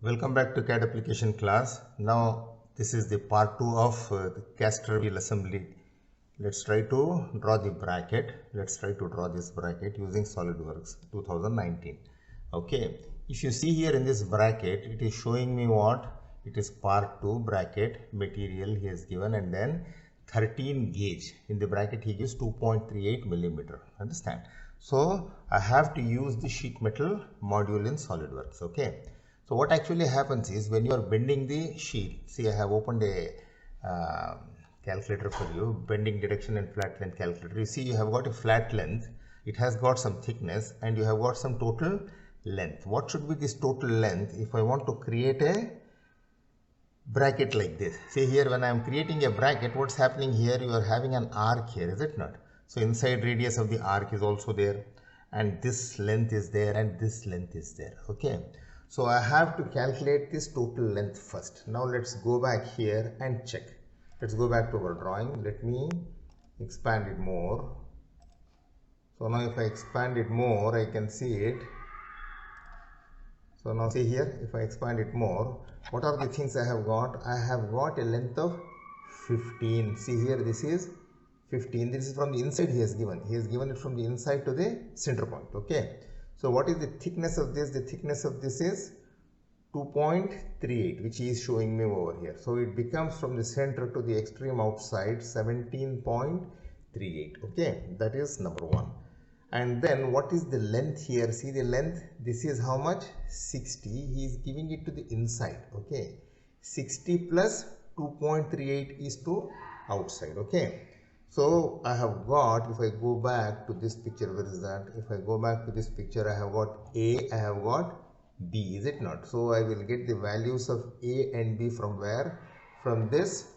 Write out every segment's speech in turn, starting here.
Welcome back to CAD application class. Now this is the part 2 of the caster wheel assembly. Let's try to draw the bracket. Let's try to draw this bracket using SolidWorks 2019. Okay, if you see here in this bracket, it is showing me what? It is part 2 bracket material he has given, and then 13 gauge. In the bracket he gives 2.38 millimeter. Understand? So I have to use the sheet metal module in SolidWorks. Okay. So what actually happens is when you are bending the sheet, see I have opened a calculator for you, bending direction and flat length calculator. You see you have got a flat length, it has got some thickness, and you have got some total length. What should be this total length if I want to create a bracket like this? See here, when I am creating a bracket, what's happening here? You are having an arc here, is it not? So inside radius of the arc is also there, and this length is there, and this length is there. Okay. So I have to calculate this total length first. Now let's go back here and check. Let's go back to our drawing. Let me expand it more. So now if I expand it more, I can see it. So now see here, if I expand it more, what are the things I have got? I have got a length of 15. See here, this is 15. This is from the inside he has given. He has given it from the inside to the center point. Okay. So what is the thickness of this? The thickness of this is 2.38, which he is showing me over here. So it becomes from the center to the extreme outside 17.38. Okay, that is number one. And then what is the length here? See the length, this is how much? 60. He is giving it to the inside. Okay, 60 plus 2.38 is to outside. Okay. So I have got, if I go back to this picture, where is that? If I go back to this picture, I have got A, I have got B, is it not? So I will get the values of A and B from where? From this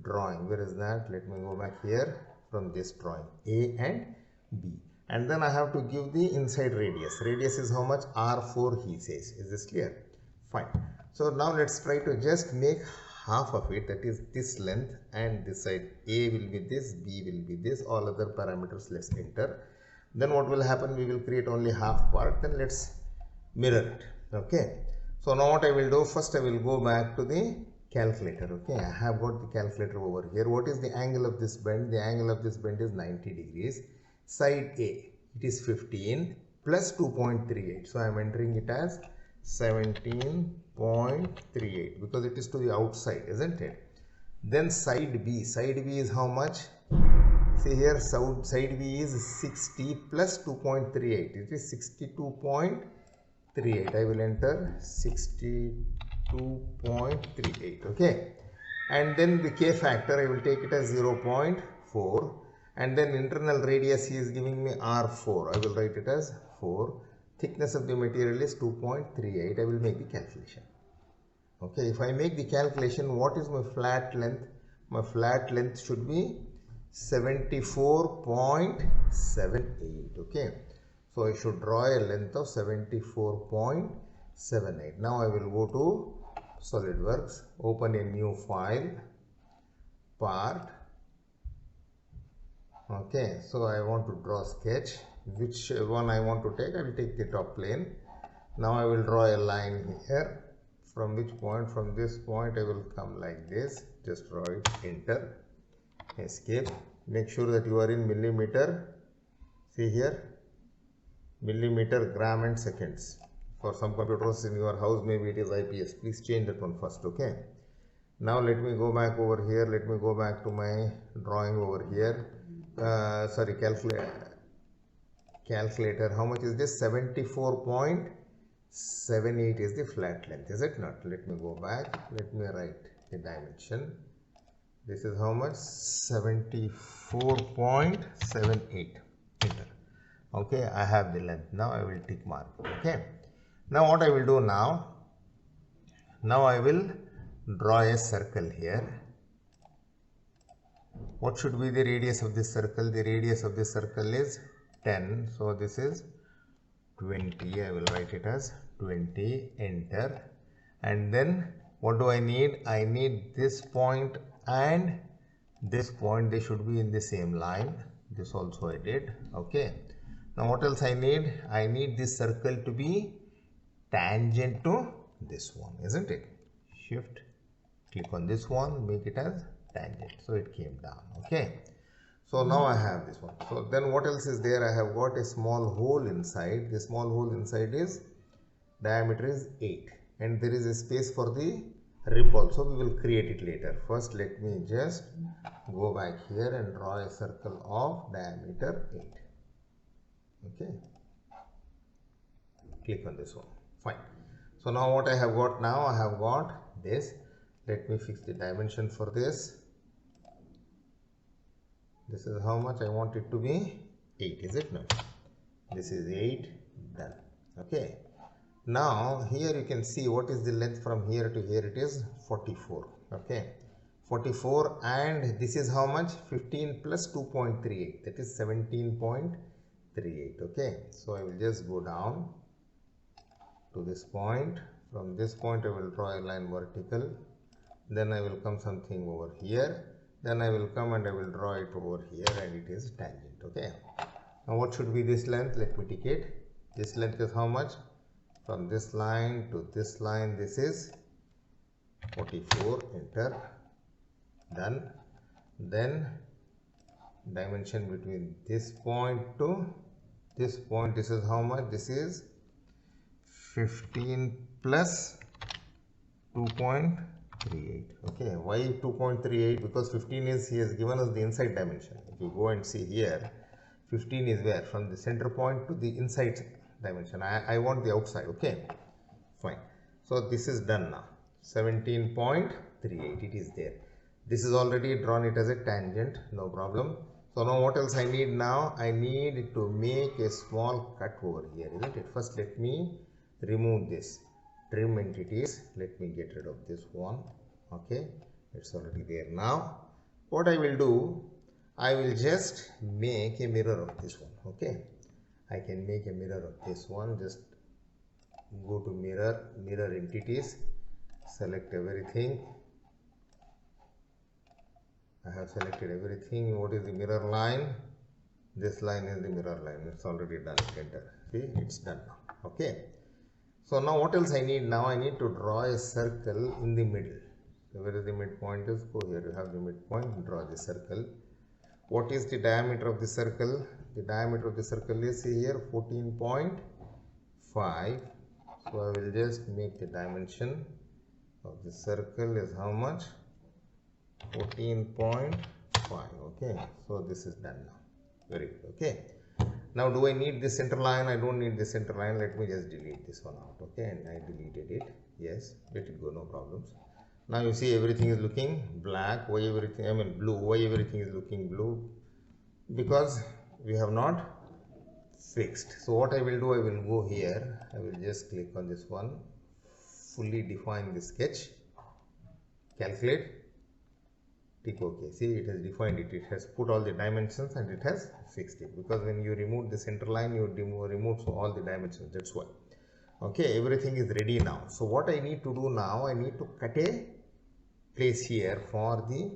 drawing. Where is that? Let me go back here, from this drawing, A and B. And then I have to give the inside radius. Radius is how much? R4 he says. Is this clear? Fine. So now let's try to just make half of it, that is this length, and this side. A will be this, B will be this, all other parameters let's enter. Then what will happen? We will create only half part, then let's mirror it. Okay. So now what I will do, first I will go back to the calculator. Okay, I have got the calculator over here. What is the angle of this bend? The angle of this bend is 90 degrees. Side A, it is 15 plus 2.38. So I am entering it as 17.38 because it is to the outside, isn't it? Then side B is how much? See here, side B is 60 plus 2.38. It is 62.38. I will enter 62.38. Okay. And then the K factor, I will take it as 0.4. And then internal radius he is giving me R4. I will write it as 4. Thickness of the material is 2.38. I will make the calculation. Okay, if I make the calculation, what is my flat length? My flat length should be 74.78. Okay, so I should draw a length of 74.78. Now I will go to SolidWorks, open a new file, part. Okay, so I want to draw sketch. Which one I want to take? I will take the top plane. Now I will draw a line here. From which point? From this point I will come like this. Just draw it, enter, escape. Make sure that you are in millimeter. See here, millimeter, gram and seconds. For some computers in your house, maybe it is IPS. Please change that one first. Okay. Now let me go back over here. Let me go back to my drawing over here. Calculator, how much is this? 74.78 is the flat length, is it not? Let me go back, let me write the dimension. This is how much? 74.78. Okay, I have the length. Now I will tick mark. Okay, now what I will do now I will draw a circle here. What should be the radius of this circle? The radius of this circle is 10. So this is 20. I will write it as 20. Enter. And then what do I need? I need this point and this point. They should be in the same line. This also I did. Okay. Now what else I need? I need this circle to be tangent to this one, isn't it? Shift, click on this one, make it as tangent, so it came down. Okay, so now I have this one. So then what else is there? I have got a small hole inside. The small hole inside is diameter is 8 and there is a space for the rib also. We will create it later. First let me just go back here and draw a circle of diameter 8. Okay, click on this one. Fine. So now what I have got now, I have got this. Let me fix the dimension for this. This is how much I want it to be, 8, is it? No, this is 8, done. Okay, now here you can see what is the length from here to here. It is 44. Okay, 44, and this is how much? 15 plus 2.38, that is 17.38. okay, so I will just go down to this point. From this point I will draw a line vertical, then I will come something over here, then I will come and I will draw it over here, and it is tangent. Okay, now what should be this length? Let me take it. This length is how much? From this line to this line, this is 44. Enter, done. Then dimension between this point to this point, this is how much? This is 15 plus 2.38. okay, why 2.38? because 15 is, he has given us the inside dimension. If you go and see here, 15 is where? From the center point to the inside dimension. I want the outside. Okay, fine. So this is done now. 17.38, it is there. This is already drawn it as a tangent, no problem. So now what else I need now? I need to make a small cut over here, isn't it? First let me remove this trim entities. Let me get rid of this one. Okay, it's already there. Now what I will do, I will just make a mirror of this one. Okay, I can make a mirror of this one. Just go to mirror entities, select everything. I have selected everything. What is the mirror line? This line is the mirror line. It's already done. Enter. See, it's done now. Okay, so now what else I need? Now I need to draw a circle in the middle. So where is the midpoint? Is go here. You have the midpoint. Draw the circle. What is the diameter of the circle? The diameter of the circle is, see here, 14.5. So I will just make the dimension of the circle is how much? 14.5. okay, so this is done now. Very good. Okay, now do I need the center line? I don't need the center line. Let me just delete this one out. Okay, and I deleted it. Yes, let it go, no problems. Now you see everything is looking black. Why everything, I mean blue? Why everything is looking blue? Because we have not fixed. So what I will do, I will go here. I will just click on this one, fully define the sketch, calculate, tick OK. See, it has defined it. It has put all the dimensions and it has fixed it. Because when you remove the center line, you remove all the dimensions. That's why. Okay, everything is ready now. So what I need to do now, I need to cut a place here for the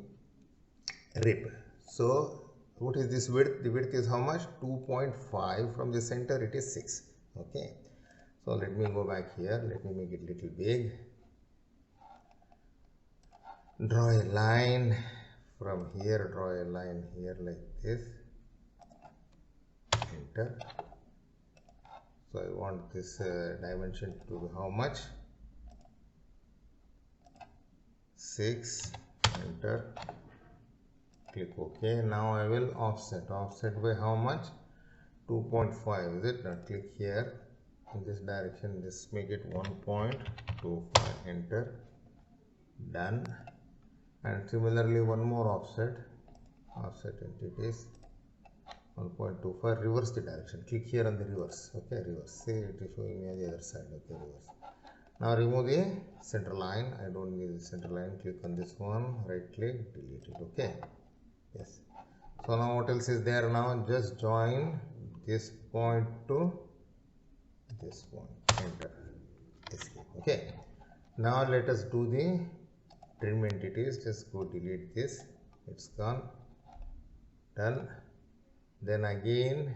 rib. So what is this width? The width is how much? 2.5. From the center it is 6. Okay, so let me go back here. Let me make it little big. Draw a line from here. Draw a line here like this. Enter. So I want this dimension to be how much? 6. Enter. Click OK. Now I will offset. Offset by how much? 2.5. Is it? Now click here in this direction. Just make it 1.25. Enter. Done. And similarly one more offset. Offset entities 1.25. Reverse the direction. Click here on the reverse. Okay, reverse. See, it is showing me on the other side. Okay, reverse. Now remove the center line. I don't need the center line. Click on this one. Right click. Delete it. Okay. Yes. So now what else is there now? Just join this point to this point. Enter. Escape. Okay. Now let us do the trim entities. Just go delete this. It's gone. Done. Then again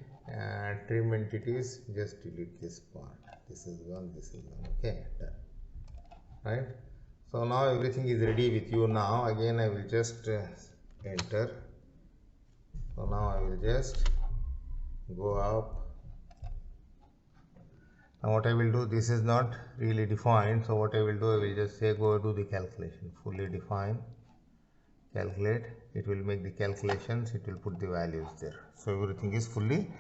trim entities. Just delete this part. This is gone. This is gone. Okay. Done. right? So now everything is ready with you. Now again I will just enter. So now I will just go up. Now what I will do, this is not really defined, so what I will do, I will just say go do the calculation, fully define, calculate, it will make the calculations, it will put the values there. So everything is fully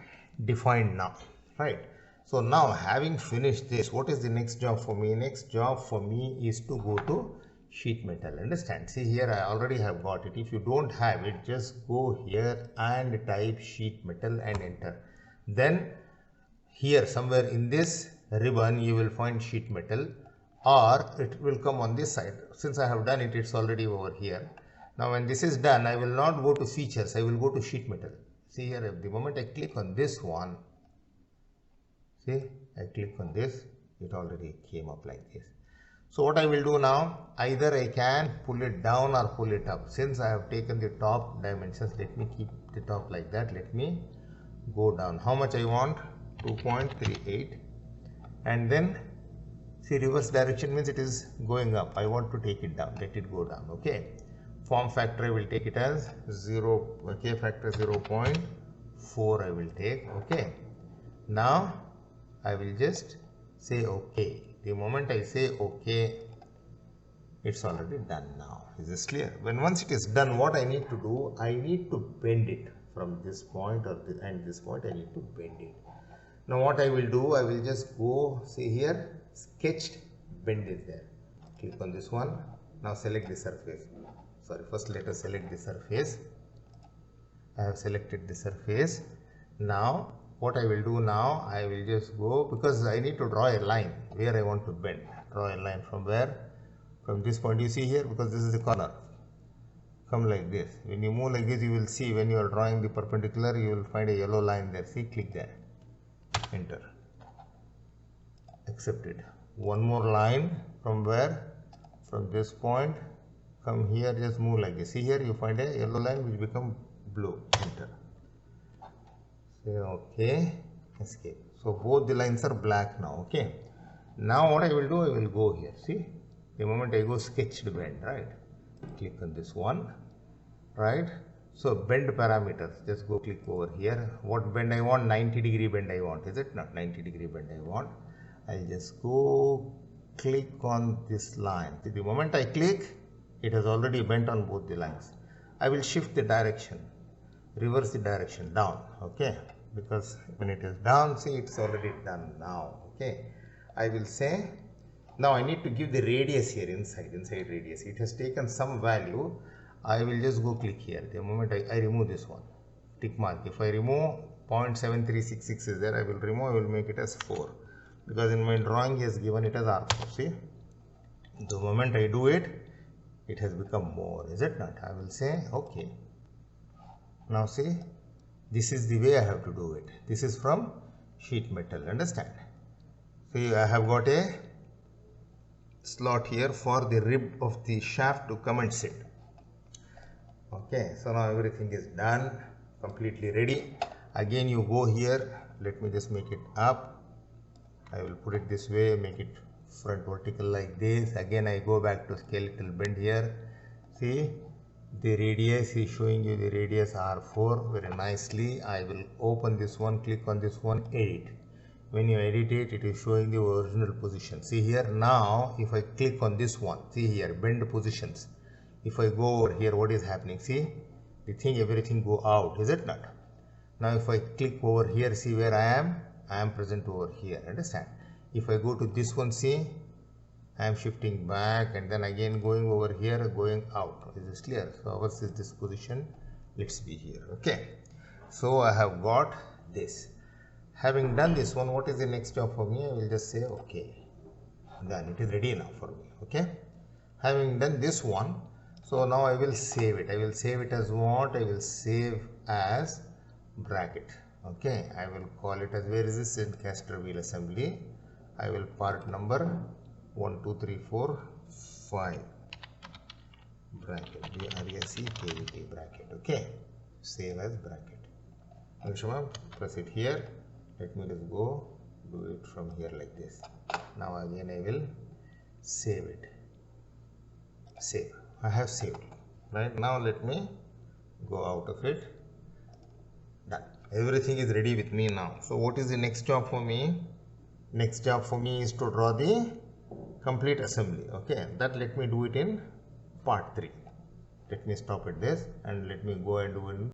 defined now, right? So now having finished this, what is the next job for me? Next job for me is to go to sheet metal. Understand? See here I already have got it. If you don't have it, just go here and type sheet metal and enter. Then here somewhere in this ribbon you will find sheet metal, or it will come on this side. Since I have done it, it's already over here. Now when this is done, I will not go to features, I will go to sheet metal. See here, the moment I click on this one, see, I click on this, it already came up like this. So what I will do now, either I can pull it down or pull it up. Since I have taken the top dimensions, let me keep the top like that. Let me go down. How much I want? 2.38. And then see, reverse direction means it is going up. I want to take it down. Let it go down. Okay. Form factor I will take it as 0. K factor 0.4 I will take. Okay. Now I will just say OK. The moment I say OK, it's already done now. Is this clear? When once it is done, what I need to do, I need to bend it from this point or this, and this point I need to bend it. Now what I will do, I will just go, see here, sketched, bend is there. Click on this one. Now select the surface. Sorry, first let us select the surface. I have selected the surface. Now what I will do now, I will just go, because I need to draw a line where I want to bend. Draw a line from where? From this point you see here, because this is the corner. Come like this. When you move like this, you will see when you are drawing the perpendicular, you will find a yellow line there. See, click there. Enter. Accepted. One more line from where? From this point. Come here, just move like this. See here, you find a yellow line which become blue. Enter. Say OK. Escape. So both the lines are black now. Okay. Now what I will do, I will go here. See, the moment I go sketched bend, right? Click on this one, right? So bend parameters, just go click over here. What bend I want? 90-degree bend I want. Is it not 90-degree bend I want? I'll just go click on this line. The moment I click, it has already bent on both the lines. I will shift the direction, reverse the direction down. Okay, because when it is down, see, it's already done now. Okay, I will say now I need to give the radius here inside radius. It has taken some value. I will just go click here. The moment I remove this one, tick mark. If I remove 0.7366 is there, I will remove, I will make it as 4. Because in my drawing he has given it as R4. See, the moment I do it, it has become more. Is it not? I will say OK. Now see, this is the way I have to do it. This is from sheet metal. Understand? See, I have got a slot here for the rib of the shaft to come and sit. Okay, so now everything is done, completely ready. Again you go here, let me just make it up. I will put it this way, make it front vertical like this. Again I go back to skeletal bend here. See, the radius is showing you the radius R4 very nicely. I will open this one, click on this one, edit. When you edit it, it is showing the original position. See here, now if I click on this one, see here, bend positions. If I go over here, what is happening? See, the thing, everything go out, is it not? Now if I click over here, see where I am present over here. Understand? If I go to this one, see, I am shifting back and then again going over here, going out. Is this clear? So ours is this position. Let's be here. Okay. So I have got this. Having done this one, what is the next job for me? I will just say OK. Done. It is ready now for me. Okay. Having done this one, so now I will save it. I will save it as what? I will save as bracket. Okay. I will call it as, where is this? In caster wheel assembly. I will part number 1, 2, 3, 4, 5 bracket. BRACKT bracket. Okay. Save as bracket. Press it here. Let me just go do it from here like this. Now again I will save it. save. I have saved. Right now let me go out of it. Done. Everything is ready with me now. So what is the next job for me? Next job for me is to draw the complete assembly. Okay, that let me do it in part 3. Let me stop at this and let me go and do it in